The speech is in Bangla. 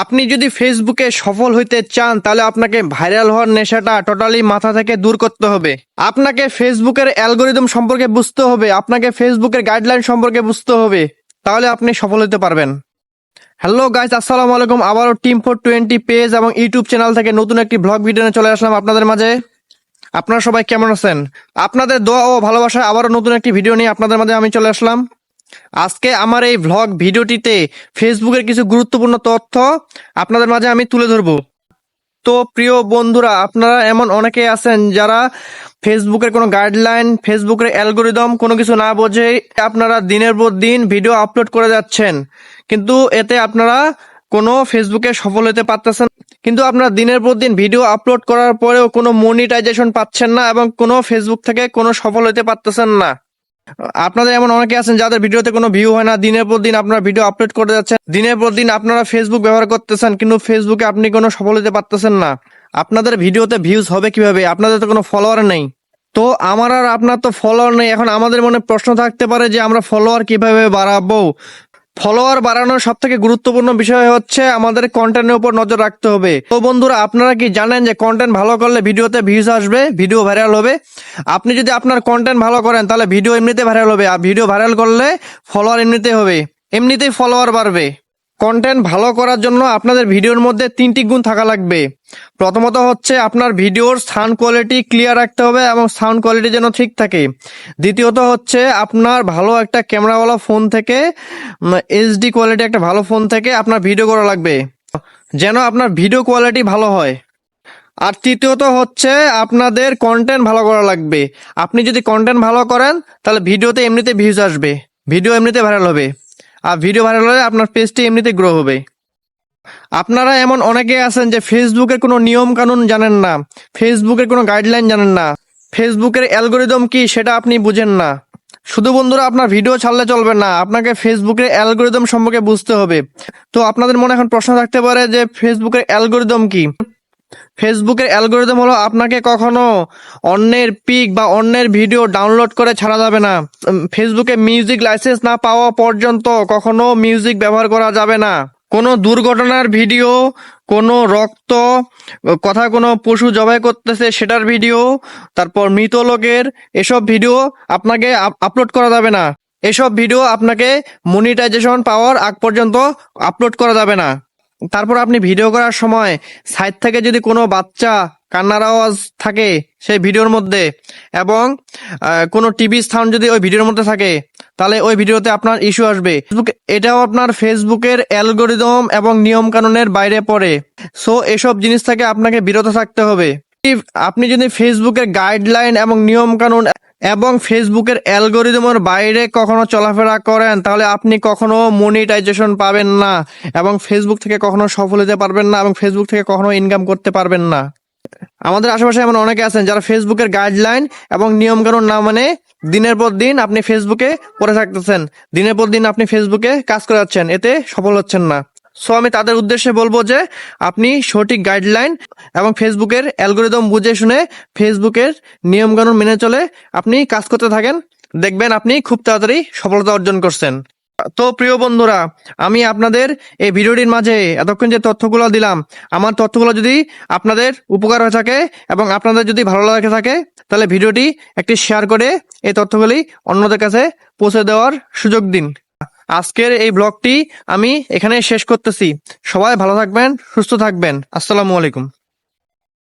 আপনি যদি ফেসবুকে সফল হইতে চান তাহলে আপনাকে ভাইরাল হওয়ার নেশাটা টোটালি মাথা থেকে দূর করতে হবে। আপনাকে ফেসবুকের অ্যালগোরিদম সম্পর্কে বুঝতে হবে, আপনাকে ফেসবুকের গাইডলাইন সম্পর্কে বুঝতে হবে, তাহলে আপনি সফল হতে পারবেন। হ্যালো গাইস, আসসালামু আলাইকুম। আবারও টিম 420 পেজ এবং ইউটিউব চ্যানেল থেকে নতুন একটি ব্লগ ভিডিও নিয়ে চলে আসলাম আপনাদের মাঝে। আপনারা সবাই কেমন আছেন? আপনাদের দোয়া ও ভালোবাসায় আবারও নতুন একটি ভিডিও নিয়ে আপনাদের মাঝে আমি চলে আসলাম। আজকে আমার এই ভ্লগ ভিডিওটিতে ফেসবুকের কিছু গুরুত্বপূর্ণ তথ্য আপনাদের মাঝে আমি তুলে ধরবো। তো প্রিয় বন্ধুরা, আপনারা এমন অনেকে আছেন যারা ফেসবুকের কোনো গাইডলাইন, ফেসবুকের অ্যালগোরিদম কোনো কিছু না বোঝে আপনারা দিনের পর দিন ভিডিও আপলোড করে যাচ্ছেন, কিন্তু এতে আপনারা কোনো ফেসবুকে সফল হতে পারতেছেন। কিন্তু আপনারা দিনের পর দিন ভিডিও আপলোড করার পরেও কোনো মনিটাইজেশন পাচ্ছেন না এবং কোনো ফেসবুক থেকে কোনো সফল হতে পারতেছেন না। আপনাদের এমন অনেকে আছেন যাদের ভিডিওতে কোনো ভিউ হয় না, দিনের পর দিন আপনারা ভিডিও আপলোড করে যাচ্ছেন, দিনের পর দিন আপনারা ফেসবুক ব্যবহার করতেছেন, কিন্তু ফেসবুকে আপনি কোনো সফল হতে পারতেছেন না। আপনাদের ভিডিওতে ভিউজ হবে কিভাবে? আপনাদের তো কোনো ফলোয়ার নেই। তো আমার আর আপনার তো ফলোয়ার নেই। এখন আমাদের মনে প্রশ্ন থাকতে পারে যে আমরা ফলোয়ার কিভাবে বাড়াবো। ফলোয়ার বাড়ানোর সব থেকে গুরুত্বপূর্ণ বিষয় হচ্ছে আমাদের কন্টেন্টের উপর নজর রাখতে হবে। তো বন্ধুরা, আপনারা কি জানেন যে কন্টেন্ট ভালো করলে ভিডিওতে ভিউজ আসবে, ভিডিও ভাইরাল হবে? আপনি যদি আপনার কন্টেন্ট ভালো করেন তাহলে ভিডিও এমনিতে ভাইরাল হবে, আর ভিডিও ভাইরাল করলে ফলোয়ার এমনিতে হবে, এমনিতেই ফলোয়ার বাড়বে। কন্টেন্ট ভালো করার জন্য আপনাদের ভিডিওর মধ্যে 3টি গুণ থাকা লাগবে। প্রথমত হচ্ছে আপনার ভিডিওর সাউন্ড কোয়ালিটি ক্লিয়ার রাখতে হবে এবং সাউন্ড কোয়ালিটি যেন ঠিক থাকে। দ্বিতীয়ত হচ্ছে আপনার ভালো একটা ক্যামেরাওয়ালা ফোন থেকে, এইচডি কোয়ালিটি একটা ভালো ফোন থেকে আপনার ভিডিও করা লাগবে, যেন আপনার ভিডিও কোয়ালিটি ভালো হয়। আর তৃতীয়ত হচ্ছে আপনাদের কন্টেন্ট ভালো করা লাগবে। আপনি যদি কন্টেন্ট ভালো করেন তাহলে ভিডিওতে এমনিতে ভিউজ আসবে, ভিডিও এমনিতে ভাইরাল হবে, আর ভিডিও ভাইরাল হলে আপনার পেজটি এমনিতে গ্রো হবে। আপনারা এমন অনেকে আছেন যে ফেসবুকের কোনো নিয়ম কানুন জানেন না, ফেসবুকের কোনো গাইডলাইন জানেন না, ফেসবুকের অ্যালগোরিদম কি সেটা আপনি বুঝেন না। শুধু বন্ধুরা আপনার ভিডিও ছাড়লে চলবে না, আপনাকে ফেসবুকের অ্যালগোরিদম সম্পর্কে বুঝতে হবে। তো আপনাদের মনে এখন প্রশ্ন থাকতে পারে যে ফেসবুকের অ্যালগোরিদম কি? ফেসবুকের অ্যালগোরিদম হলো আপনাকে কখনো অন্যের পিক বা অন্যের ভিডিও ডাউনলোড করে ছাড়া যাবে না। ফেসবুকে মিউজিক লাইসেন্স না পাওয়া পর্যন্ত কখনো মিউজিক ব্যবহার করা যাবে না। কোনো দুর্ঘটনার ভিডিও, কোনো রক্ত, কোনো পশু জবাই করতেছে সেটার ভিডিও, তারপর মৃত লোকের এসব ভিডিও আপনাকে আপলোড করা যাবে না। এসব ভিডিও আপনাকে মনিটাইজেশন পাওয়ার আগ পর্যন্ত আপলোড করা যাবে না। তারপর আপনি ভিডিও করার সময় সাইড থেকে যদি কোনো বাচ্চা কান্নার আওয়াজ থাকে সেই ভিডিওর মধ্যে, এবং কোনো টিভি সাউন্ড যদি ওই ভিডিওর মধ্যে থাকে, তাহলে ওই ভিডিওতে আপনার ইস্যু আসবে। এটাও আপনার ফেসবুকের অ্যালগোরিদম এবং নিয়ম কানুনের বাইরে পড়ে। সো এসব জিনিস থেকে আপনাকে বিরত থাকতে হবে। আপনি যদি ফেসবুকের গাইডলাইন এবং নিয়ম কানুন এবং ফেসবুকের অ্যালগোরিদমের বাইরে কখনো চলাফেরা করেন তাহলে আপনি কখনো মনিটাইজেশন পাবেন না এবং ফেসবুক থেকে কখনো সফল হতে পারবেন না এবং ফেসবুক থেকে কখনো ইনকাম করতে পারবেন না। আমাদের আশেপাশে এমন অনেকে আছেন যারা ফেসবুকের গাইডলাইন এবং নিয়ম কানুন না মানে দিনের পর দিন আপনি ফেসবুকে পড়ে থাকতেছেন, দিনের পর দিন আপনি ফেসবুকে কাজ করে যাচ্ছেন, এতে সফল হচ্ছেন না। সো আমি তাদের উদ্দেশ্যে বলবো যে আপনি সঠিক গাইডলাইন এবং ফেসবুকের অ্যালগোরিদম বুঝে শুনে ফেসবুকের নিয়ম কানুন মেনে চলে আপনি কাজ করতে থাকেন, দেখবেন আপনি খুব তাড়াতাড়ি সফলতা অর্জন করছেন। তো প্রিয় বন্ধুরা, আমি আপনাদের এই ভিডিওটির মাঝে এতক্ষণ যে তথ্যগুলো দিলাম, আমার তথ্যগুলো যদি আপনাদের উপকার হয়ে থাকে এবং আপনাদের যদি ভালো লাগে থাকে তাহলে ভিডিওটি একটি শেয়ার করে এই তথ্যগুলি অন্যদের কাছে পৌঁছে দেওয়ার সুযোগ দিন। আজকের এই ব্লগটি আমি এখানে শেষ করতেছি। সবাই ভালো থাকবেন, সুস্থ থাকবেন। আসসালামু আলাইকুম।